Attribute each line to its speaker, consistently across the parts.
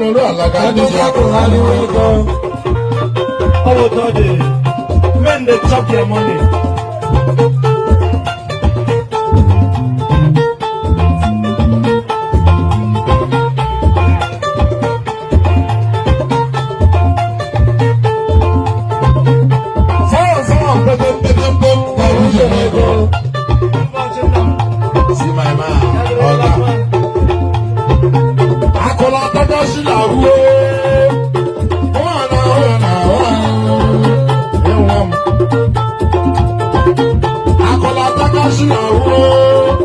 Speaker 1: nuru alaga ndị ji akụghali ego.
Speaker 2: All of the men they chop their money.
Speaker 1: See my man, Oga. Akola Taka Shilawu. Akola Taka Shilawu.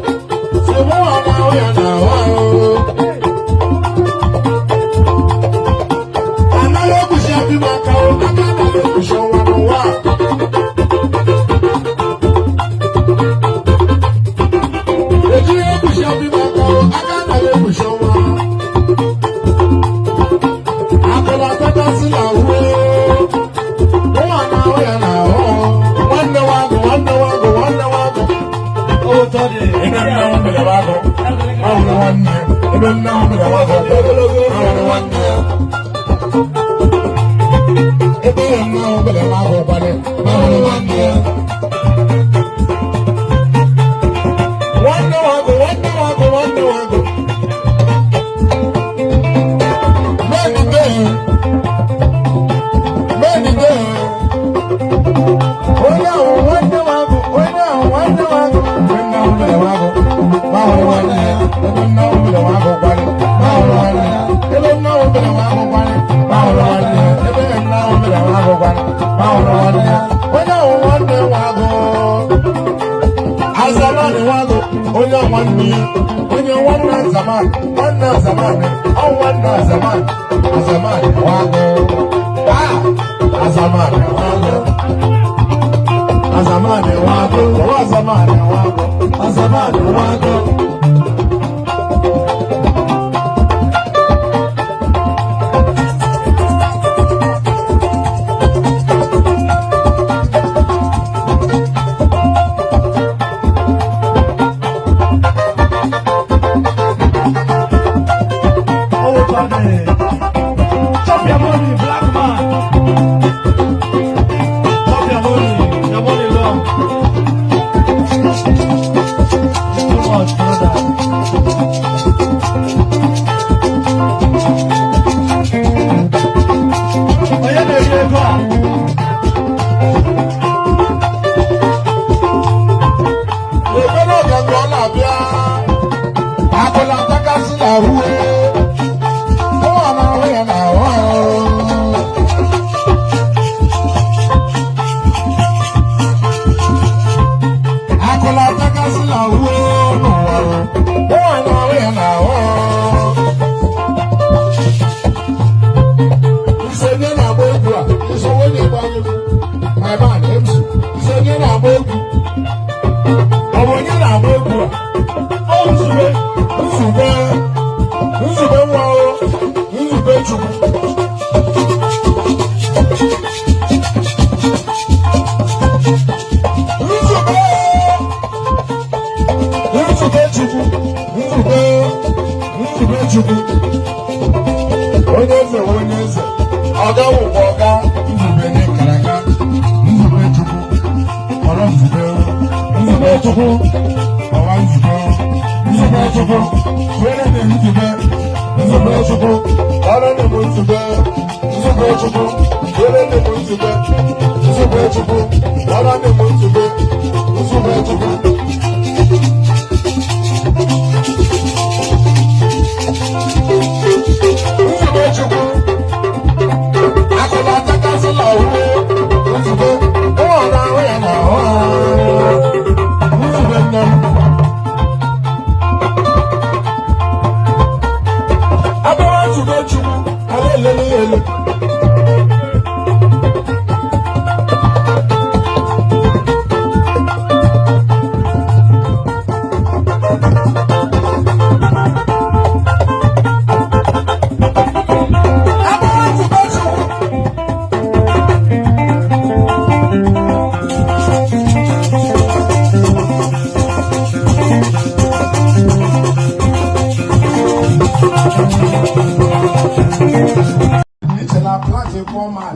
Speaker 3: poor man.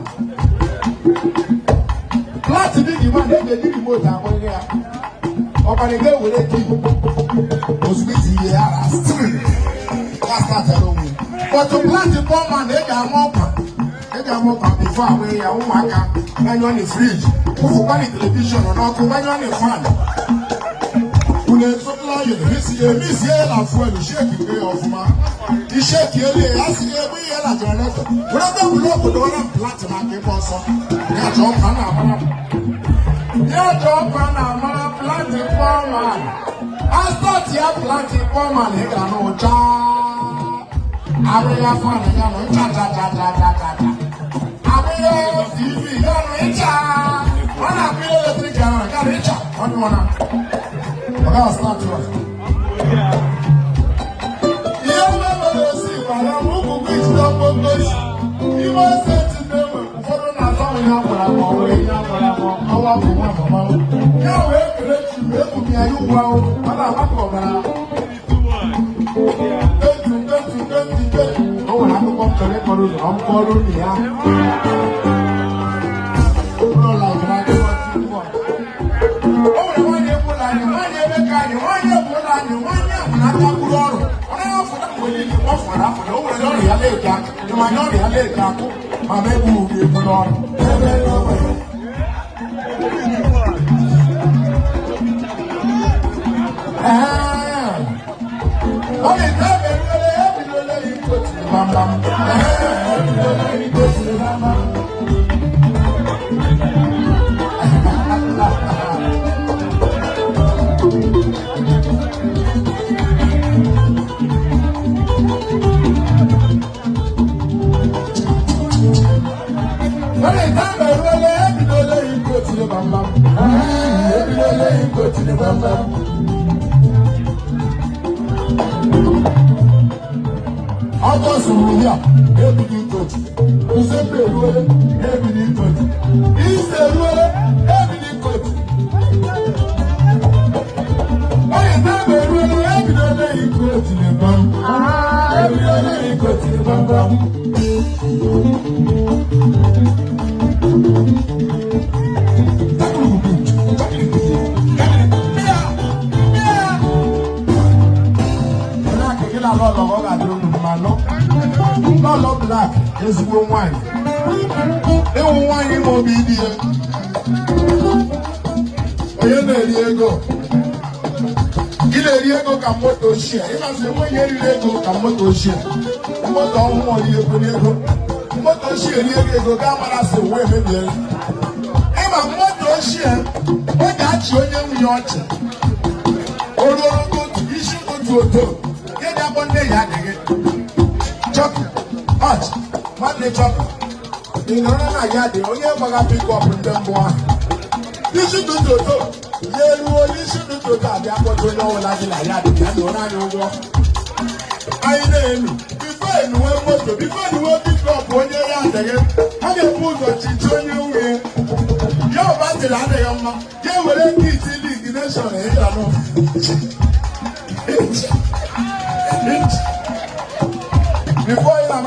Speaker 3: Plant big man, they get remote and go here. Open the gate with a key. Osmiti here still. That's not alone. But to plant the poor man, they got more. They got more before we are on when you're on the fridge. Who buy the television or not? When you're on the fan. When they so long, miss here, la foi, the shake you off man. The shake you, I see every year like a letter. Whatever we look for, the one plant and I keep on some. Yeah, John Panama. Yeah, John Panama, planting poor man. I thought you planting poor man, he got no job. I will have fun, I got no job. I will TV, you got no job. When I feel the thing, I got no job. What do you want? I'll start to us. You never see, but I'm moving with the boys. You must say to them, for the night, I'm not going to go away. I'm going to go away. You're very good. You are you well. I'm not going to go. Oh, I'm going to go. I'm calling you. August Ruya, every coach. You say, every coach. He said, every coach. I never really every day coach in the bum. Every day coach in the bum. Lolo black is one wine. They won't want him to be there. Diego. Diego Camoto share. If I say, when Diego Camoto share, Moto on Diego. Moto share, Diego Camara say, wait a minute. If I'm Moto share, what got you in your yacht? Or go to issue to hotel. Get up on the yard again. Chocolate, hot, monthly chocolate. In another yard, the only one I pick up in them one. You should do to do. You should do to that. They are going to know like a yard. They are not over. I know before you were motor, before you were pick up one year again. How you put your children away? You're about to land a young man. You will let me see the ignition. Before you are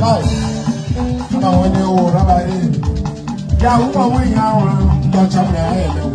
Speaker 3: Ama wene o rabare. Ya huwa we ya wa ndo chamre ayele.